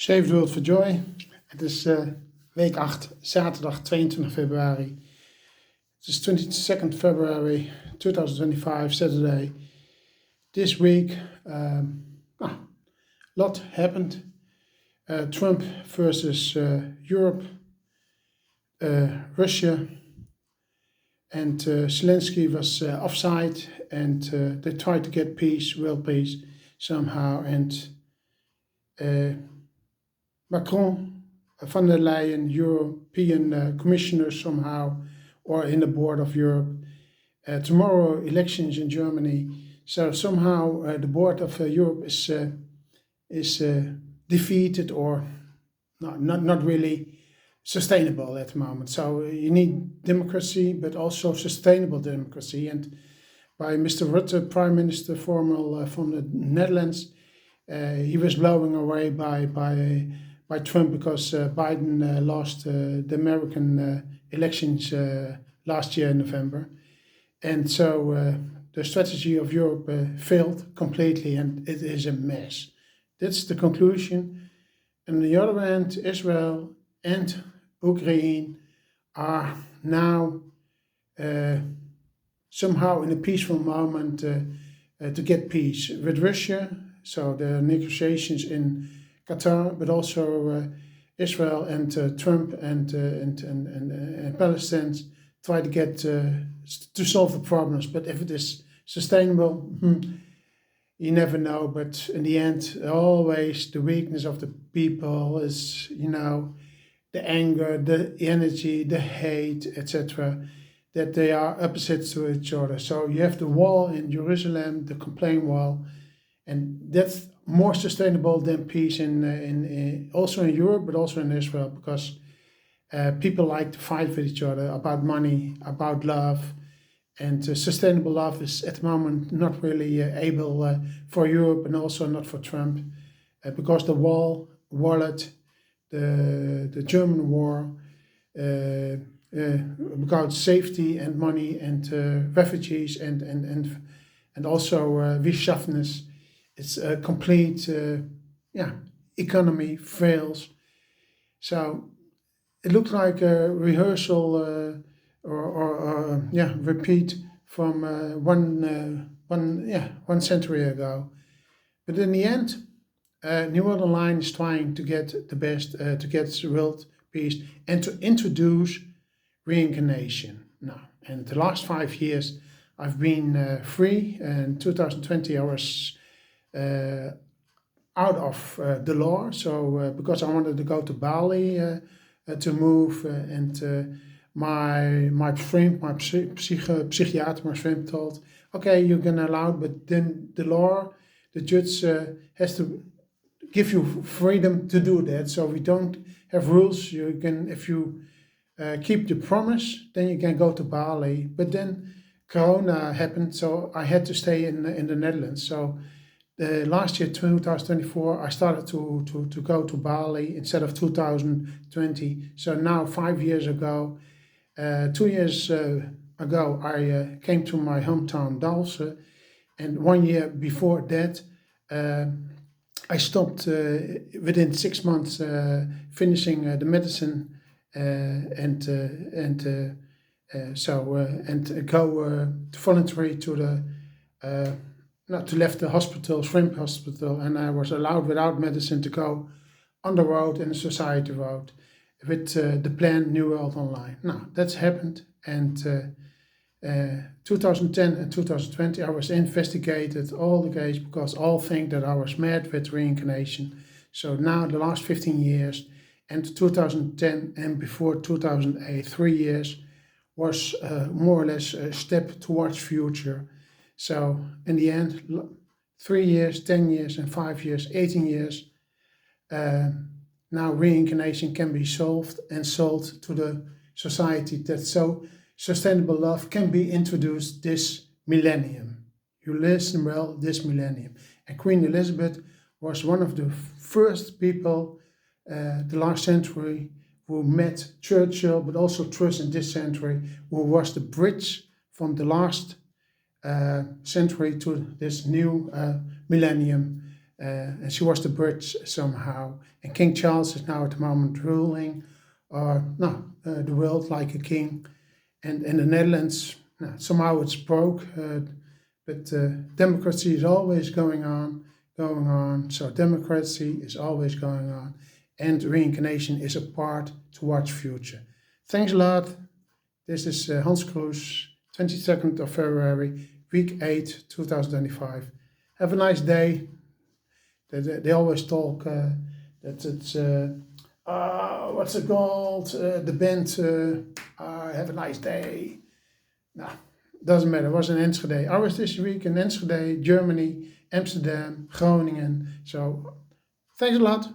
Saved World for Joy. Het is week 8, zaterdag 22 februari. Het is 22nd February 2025, Saturday. This week, a lot happened. Trump versus Europe, Russia, and Zelensky was offside, and they tried to get peace, world peace, somehow, and Macron, von der Leyen, European commissioner somehow, or in the board of Europe. Tomorrow elections in Germany, so somehow the board of Europe is defeated or not really sustainable at the moment. So you need democracy, but also sustainable democracy. And by Mr. Rutte, Prime Minister formal from the Netherlands, he was blown away by Trump because Biden lost the American elections last year in November. And so the strategy of Europe failed completely, and it is a mess. That's the conclusion. On the other hand, Israel and Ukraine are now somehow in a peaceful moment to get peace with Russia. So the negotiations in Qatar, but also Israel and Trump and Palestine try to get to solve the problems. But if it is sustainable, you never know. But in the end, always the weakness of the people is, the anger, the energy, the hate, etc., that they are opposites to each other. So you have the wall in Jerusalem, the complaint wall, and that's more sustainable than peace in also in Europe, but also in Israel, because people like to fight with each other about money, about love, and sustainable love is at the moment not really able for Europe, and also not for Trump, because the wallet, the German war, about safety and money and refugees and also Wirtschaftnis. It's a complete economy fails. So it looks like a rehearsal or repeat from one century ago. But in the end, New World Online is trying to get the best, to get world peace and to introduce reincarnation. Now, and the last 5 years I've been free. In 2020 I was out of the law, so because I wanted to go to Bali to move, and my friend, my psychiater, my friend told, okay, you can allow, but then the law, the judge has to give you freedom to do that. So we don't have rules. You can, if you keep the promise, then you can go to Bali. But then Corona happened, so I had to stay in the Netherlands. So last year, 2024, I started to go to Bali instead of 2020. So now 5 years ago, 2 years ago, I came to my hometown, Dalse. And 1 year before that, I stopped within 6 months finishing the medicine and go voluntary to the to left the hospital, shrimp hospital, and I was allowed without medicine to go on the road and the society road with the plan New World Online. Now that's happened, and 2010 and 2020 I was investigated all the case because all think that I was mad with reincarnation. So now the last 15 years and 2010 and before 2008, 3 years was more or less a step towards future. So in the end, 3 years, 10 years, and 5 years, 18 years, now reincarnation can be solved and sold to the society, that so sustainable love can be introduced this millennium. You listen well, this millennium. And Queen Elizabeth was one of the first people the last century who met Churchill, but also Truss in this century, who was the bridge from the last century to this new millennium and she was the bridge somehow. And King Charles is now at the moment ruling, or no, the world like a king. And in the Netherlands, somehow it's broke, but democracy is always going on. So democracy is always going on, and reincarnation is a part towards future. Thanks a lot. This is Hans Kroes, 22nd of February, week 8, 2025. Have a nice day. They always talk that it's, what's it called? The band, have a nice day. No, doesn't matter. It was in Enschede. I was this week in Enschede, Germany, Amsterdam, Groningen. So thanks a lot.